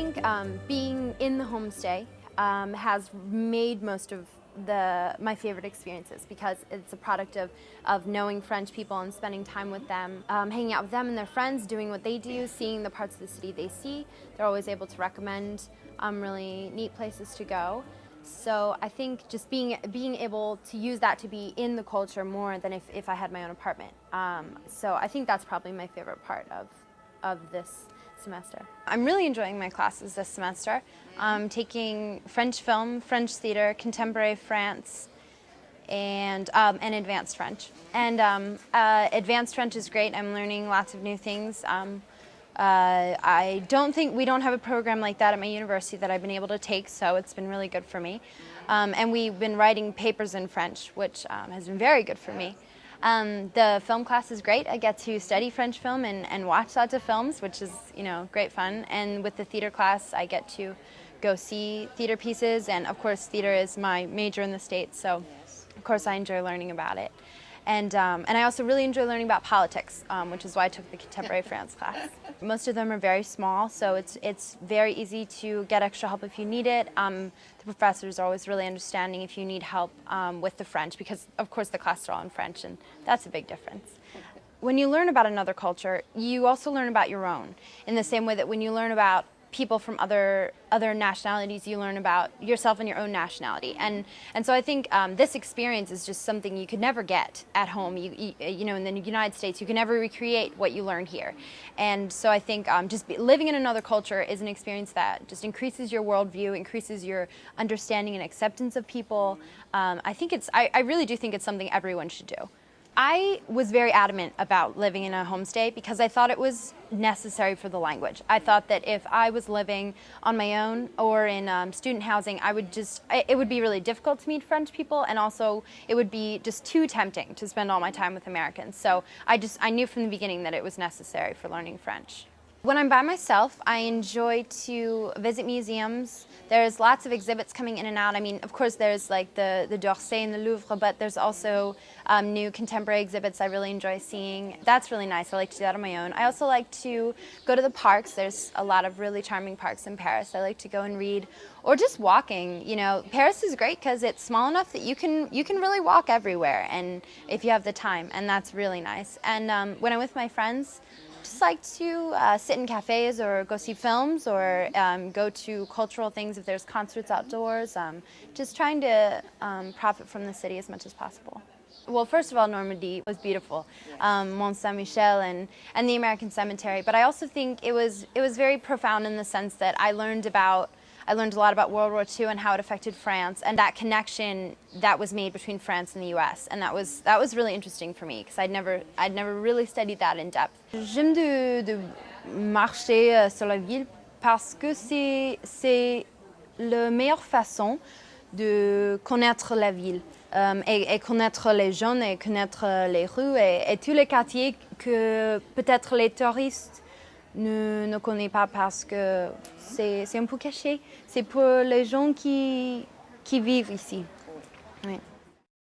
think being in the homestay has made most of my favorite experiences, because it's a product of knowing French people and spending time with them, hanging out with them and their friends, doing what they do, seeing the parts of the city they see. They're always able to recommend really neat places to go. So I think just being able to use that to be in the culture more than if I had my own apartment. So I think that's probably my favorite part of this semester. I'm really enjoying my classes this semester. I'm taking French film, French theater, contemporary France, and advanced French. And advanced French is great. I'm learning lots of new things. We don't have a program like that at my university that I've been able to take, so it's been really good for me. And we've been writing papers in French, which has been very good for me. The film class is great. I get to study French film and watch lots of films, which is, great fun. And with the theater class, I get to go see theater pieces, and of course theater is my major in the States, so of course I enjoy learning about it. And I also really enjoy learning about politics, which is why I took the Contemporary France class. Most of them are very small, so it's very easy to get extra help if you need it. The professors are always really understanding if you need help with the French, because of course the classes are all in French, and that's a big difference. When you learn about another culture, you also learn about your own, in the same way that when you learn about people from other nationalities, you learn about yourself and your own nationality, and so I think this experience is just something you could never get at home. You know, in the United States, you can never recreate what you learn here, and so I think living in another culture is an experience that just increases your worldview, increases your understanding and acceptance of people. I really do think it's something everyone should do. I was very adamant about living in a homestay because I thought it was necessary for the language. I thought that if I was living on my own or in student housing, it would be really difficult to meet French people, and also it would be just too tempting to spend all my time with Americans. So I knew from the beginning that it was necessary for learning French. When I'm by myself, I enjoy to visit museums. There's lots of exhibits coming in and out. I mean, of course, there's like the d'Orsay and the Louvre, but there's also new contemporary exhibits I really enjoy seeing. That's really nice. I like to do that on my own. I also like to go to the parks. There's a lot of really charming parks in Paris. I like to go and read, or just walking. Paris is great because it's small enough that you can really walk everywhere, and if you have the time, and that's really nice. And when I'm with my friends, just like to sit in cafes or go see films, or go to cultural things if there's concerts outdoors, just trying to profit from the city as much as possible. Well, first of all, Normandy was beautiful, Mont Saint-Michel and the American Cemetery, but I also think it was very profound in the sense that I learned a lot about World War II and how it affected France, and that connection that was made between France and the US, and that was really interesting for me because I'd never really studied that in depth. J'aime de marcher sur la ville parce que c'est la meilleure façon de connaître la ville, et connaître les gens et connaître les rues et tous les quartiers que peut-être les touristes ne connaît pas parce que c'est un peu caché. C'est pour les gens qui vivent ici. Oui.